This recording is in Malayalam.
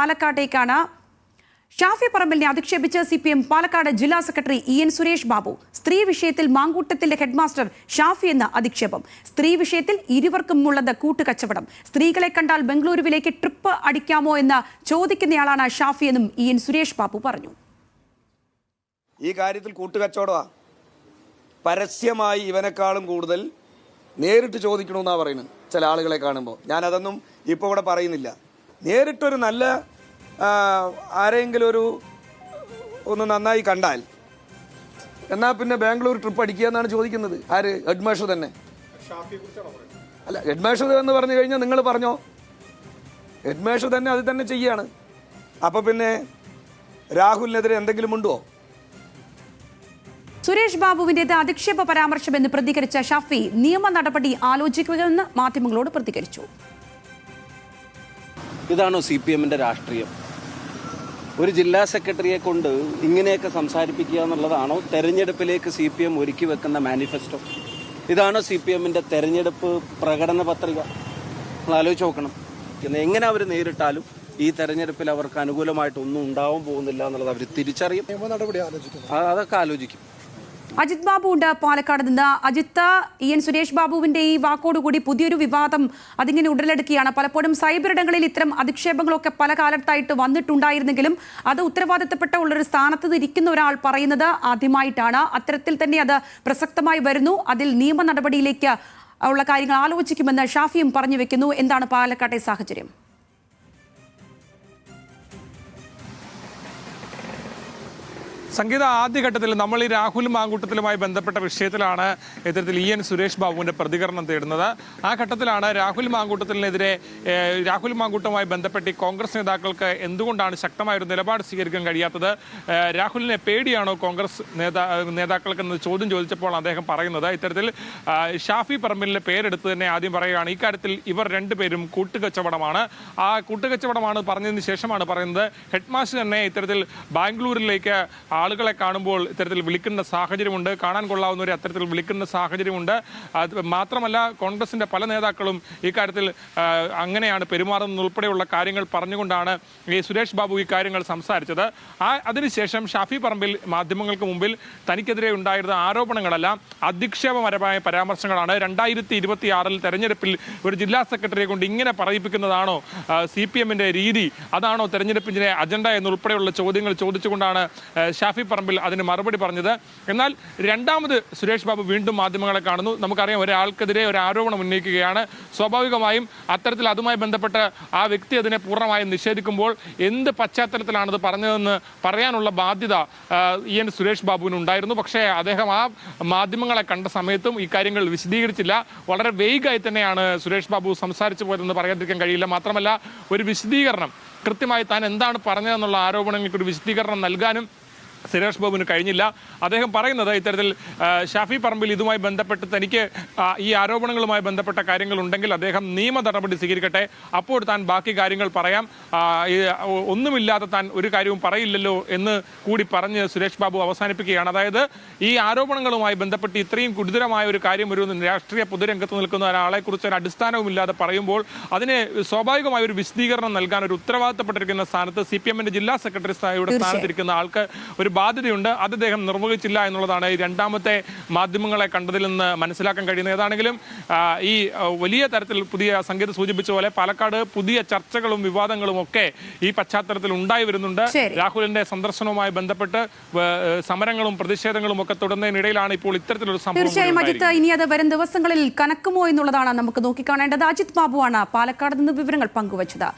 പാലക്കാട്ടേക്കാണ്. ഷാഫി പറമ്പിലിനെ അധിക്ഷേപിച്ച് CPM പാലക്കാട് ജില്ലാ സെക്രട്ടറി EN സുരേഷ് ബാബു. സ്ത്രീ വിഷയത്തിൽ മാങ്കൂട്ടത്തിന്റെ ഹെഡ്മാസ്റ്റർ ഷാഫി എന്ന അധിക്ഷേപം. സ്ത്രീ വിഷയത്തിൽ ഇരുവർക്കും ഉള്ളത് കൂട്ടുകച്ചവടം. സ്ത്രീകളെ കണ്ടാൽ ബംഗളൂരുവിലേക്ക് ട്രിപ്പ് അടിക്കാമോ എന്ന് ചോദിക്കുന്നയാളാണ് ഷാഫി എന്നും EN സുരേഷ് ബാബു പറഞ്ഞു. ഈ കാര്യത്തിൽ കൂട്ടുകച്ചവടമാണ്. പരസ്യമായി ഇവനെക്കാളും കൂടുതൽ നേരിട്ട് ചോദിക്കണമെന്നാണ് പറയുന്നത് ചില ആളുകളെ കാണുമ്പോൾ. ഞാനതൊന്നും ഇപ്പോൾ ഇവിടെ പറയുന്നില്ല. നേരിട്ടൊരു നല്ല ആരെങ്കിലും ഒന്ന് നന്നായി കണ്ടാൽ എന്നാൽ പിന്നെ ബാംഗ്ലൂർ ട്രിപ്പ് അടിക്കുക എന്നാണ് ചോദിക്കുന്നത്. ആര്? ഹെഡ്മാസ്റ്റർ തന്നെ. അല്ല, ഹെഡ്മാസ്റ്റർ എന്ന് പറഞ്ഞു കഴിഞ്ഞാൽ നിങ്ങൾ പറഞ്ഞോ, ഹെഡ്മാസ്റ്റർ തന്നെ അത് തന്നെ ചെയ്യാണ്. അപ്പോൾ പിന്നെ രാഹുലിനെതിരെ എന്തെങ്കിലും ഉണ്ടോ? സുരേഷ് ബാബുവിന്റേത് അധിക്ഷേപ പരാമർശമെന്ന് പ്രതികരിച്ച ഷാഫി നിയമ നടപടി ആലോചിക്കുകയെന്ന് മാധ്യമങ്ങളോട് പ്രതികരിച്ചു. ഇതാണോ CPMന്റെ രാഷ്ട്രീയം? ഒരു ജില്ലാ സെക്രട്ടറിയെ കൊണ്ട് ഇങ്ങനെയൊക്കെ സംസാരിപ്പിക്കുക എന്നുള്ളതാണോ തെരഞ്ഞെടുപ്പിലേക്ക് CPM ഒരുക്കി വെക്കുന്ന മാനിഫെസ്റ്റോ? ഇതാണോ CPMന്റെ തെരഞ്ഞെടുപ്പ് പ്രകടന പത്രിക? നമ്മൾ ആലോചിച്ച് നോക്കണം. എങ്ങനെ അവർ നേരിട്ടാലും ഈ തെരഞ്ഞെടുപ്പിൽ അവർക്ക് അനുകൂലമായിട്ടൊന്നും ഉണ്ടാവാൻ പോകുന്നില്ല എന്നുള്ളത് അവർ തിരിച്ചറിയും. അതൊക്കെ ആലോചിക്കും. അജിത് ബാബു ഉണ്ട് പാലക്കാട് നിന്ന്. അജിത്ത്, EN സുരേഷ് ബാബുവിന്റെ ഈ വാക്കോടുകൂടി പുതിയൊരു വിവാദം അതിങ്ങനെ ഉടലെടുക്കുകയാണ്. പലപ്പോഴും സൈബർ ഇടങ്ങളിൽ ഇത്തരം അധിക്ഷേപങ്ങളൊക്കെ പല കാലത്തായിട്ട് വന്നിട്ടുണ്ടായിരുന്നെങ്കിലും അത് ഉത്തരവാദിത്തപ്പെട്ട ഉള്ളൊരു സ്ഥാനത്ത് ഇരിക്കുന്ന ഒരാൾ പറയുന്നത് ആദ്യമായിട്ടാണ്. അത്തരത്തിൽ തന്നെ അത് പ്രസക്തമായി വരുന്നു. അതിൽ നിയമ നടപടിയിലേക്ക് ഉള്ള കാര്യങ്ങൾ ആലോചിക്കുമെന്ന് ഷാഫിയും പറഞ്ഞു വെക്കുന്നു. എന്താണ് പാലക്കാട്ടെ സാഹചര്യം? സംഗീത, ആദ്യഘട്ടത്തിൽ നമ്മൾ ഈ രാഹുൽ മാങ്കൂട്ടത്തിലുമായി ബന്ധപ്പെട്ട വിഷയത്തിലാണ് ഇത്തരത്തിൽ EN സുരേഷ് ബാബുവിന്റെ പ്രതികരണം തേടുന്നത്. ആ ഘട്ടത്തിലാണ് രാഹുൽ മാങ്കൂട്ടവുമായി ബന്ധപ്പെട്ട് കോൺഗ്രസ് നേതാക്കൾക്ക് എന്തുകൊണ്ടാണ് ശക്തമായൊരു നിലപാട് സ്വീകരിക്കാൻ കഴിയാത്തത്, രാഹുലിനെ പേടിയാണോ കോൺഗ്രസ് നേതാക്കൾക്ക് എന്ന ചോദ്യം ചോദിച്ചപ്പോൾ അദ്ദേഹം പറയുന്നത് ഇത്തരത്തിൽ ഷാഫി പറമ്പിലിന്റെ പേരെടുത്ത് തന്നെ ആദ്യം പറയുകയാണ്. ഇക്കാര്യത്തിൽ ഇവർ രണ്ടുപേരും കൂട്ടുകച്ചവടമാണ്. ആ കൂട്ടുകച്ചവടമാണ് പറഞ്ഞതിന് ശേഷമാണ് പറയുന്നത് ഹെഡ്മാസ്റ്റർ തന്നെ ഇത്തരത്തിൽ ബാംഗ്ലൂരിലേക്ക് ആളുകളെ കാണുമ്പോൾ ഇത്തരത്തിൽ വിളിക്കുന്ന സാഹചര്യമുണ്ട്, കാണാൻ കൊള്ളാവുന്നവരെ അത്തരത്തിൽ വിളിക്കുന്ന സാഹചര്യമുണ്ട്. അത് മാത്രമല്ല, കോൺഗ്രസിന്റെ പല നേതാക്കളും ഈ കാര്യത്തിൽ അങ്ങനെയാണ് പെരുമാറുന്നതുൾപ്പെടെയുള്ള കാര്യങ്ങൾ പറഞ്ഞുകൊണ്ടാണ് ഈ സുരേഷ് ബാബു ഈ കാര്യങ്ങൾ സംസാരിച്ചത്. അതിനുശേഷം ഷാഫി പറമ്പിൽ മാധ്യമങ്ങൾക്ക് മുമ്പിൽ തനിക്കെതിരെ ഉണ്ടായിരുന്ന ആരോപണങ്ങളെല്ലാം അധിക്ഷേപപരമായ പരാമർശങ്ങളാണ്. 2026 തെരഞ്ഞെടുപ്പിൽ ഒരു ജില്ലാ സെക്രട്ടറിയെ കൊണ്ട് ഇങ്ങനെ പറയിപ്പിക്കുന്നതാണോ CPMന്റെ രീതി? അതാണോ തെരഞ്ഞെടുപ്പിന്റെ അജണ്ട എന്നുൾപ്പെടെയുള്ള ചോദ്യങ്ങൾ ചോദിച്ചുകൊണ്ടാണ് ഷാഫി പറമ്പിൽ അതിന് മറുപടി പറഞ്ഞത്. എന്നാൽ രണ്ടാമത് സുരേഷ് ബാബു വീണ്ടും മാധ്യമങ്ങളെ കാണുന്നു. നമുക്കറിയാം, ഒരാൾക്കെതിരെ ഒരു ആരോപണം ഉന്നയിക്കുകയാണ്. സ്വാഭാവികമായും അത്തരത്തിൽ അതുമായി ബന്ധപ്പെട്ട് ആ വ്യക്തി അതിനെ പൂർണ്ണമായും നിഷേധിക്കുമ്പോൾ എന്ത് പശ്ചാത്തലത്തിലാണത് പറഞ്ഞതെന്ന് പറയാനുള്ള ബാധ്യത EN സുരേഷ് ബാബുവിന് ഉണ്ടായിരുന്നു. പക്ഷേ അദ്ദേഹം ആ മാധ്യമങ്ങളെ കണ്ട സമയത്തും ഈ കാര്യങ്ങൾ വിശദീകരിച്ചില്ല. വളരെ വേഗമായി തന്നെയാണ് സുരേഷ് ബാബു സംസാരിച്ചു പോയതെന്ന് പറയാതിരിക്കാൻ കഴിയില്ല. മാത്രമല്ല, ഒരു വിശദീകരണം കൃത്യമായി താൻ എന്താണ് പറഞ്ഞതെന്നുള്ള ആരോപണങ്ങൾക്കൊരു വിശദീകരണം നൽകാനും സുരേഷ് ബാബുവിന് കഴിഞ്ഞില്ല. അദ്ദേഹം പറയുന്നത് ഇത്തരത്തിൽ ഷാഫി പറമ്പിൽ ഇതുമായി ബന്ധപ്പെട്ട് തനിക്ക് ഈ ആരോപണങ്ങളുമായി ബന്ധപ്പെട്ട കാര്യങ്ങളുണ്ടെങ്കിൽ അദ്ദേഹം നിയമ നടപടി സ്വീകരിക്കട്ടെ, അപ്പോൾ താൻ ബാക്കി കാര്യങ്ങൾ പറയാം, ഒന്നുമില്ലാതെ താൻ ഒരു കാര്യവും പറയില്ലല്ലോ എന്ന് കൂടി പറഞ്ഞ് സുരേഷ് ബാബു അവസാനിപ്പിക്കുകയാണ്. അതായത് ഈ ആരോപണങ്ങളുമായി ബന്ധപ്പെട്ട് ഇത്രയും ഗുരുതരമായ ഒരു കാര്യം ഒരു രാഷ്ട്രീയ പൊതുരംഗത്ത് നിൽക്കുന്ന ഒരാളെ കുറിച്ച് ഒരു അടിസ്ഥാനവുമില്ലാതെ പറയുമ്പോൾ അതിന് സ്വാഭാവികമായ ഒരു വിശദീകരണം നൽകാൻ ഒരു ഉത്തരവാദിത്തപ്പെട്ടിരിക്കുന്ന സ്ഥാനത്ത് CPMന്റെ ജില്ലാ സെക്രട്ടറി സ്ഥാനത്തിരിക്കുന്ന ആൾക്ക് ഒരു ബാധ്യതയുണ്ട്. അത് അദ്ദേഹം നിർവഹിച്ചില്ല എന്നുള്ളതാണ് ഈ രണ്ടാമത്തെ മാധ്യമങ്ങളെ കണ്ടതിൽ നിന്ന് മനസ്സിലാക്കാൻ കഴിയുന്നത്. ഏതാണെങ്കിലും ഈ വലിയ തരത്തിൽ പുതിയ സംഗീത സൂചിപ്പിച്ച പോലെ പാലക്കാട് പുതിയ ചർച്ചകളും വിവാദങ്ങളും ഒക്കെ ഈ പശ്ചാത്തലത്തിൽ ഉണ്ടായി വരുന്നുണ്ട്. രാഹുലിന്റെ സന്ദർശനവുമായി ബന്ധപ്പെട്ട് സമരങ്ങളും പ്രതിഷേധങ്ങളും ഒക്കെ തുടർന്നതിനിടയിലാണ് ഇപ്പോൾ ഇത്തരത്തിലൊരു സംഭവം. തീർച്ചയായും അജിത്ത്, ഇനി അത് വരും ദിവസങ്ങളിൽ കനക്കുമോ എന്നുള്ളതാണ് നമുക്ക് നോക്കിക്കാണേണ്ടത്. അജിത് ബാബുവാണ് പാലക്കാട് നിന്ന് വിവരങ്ങൾ പങ്കുവച്ചത്.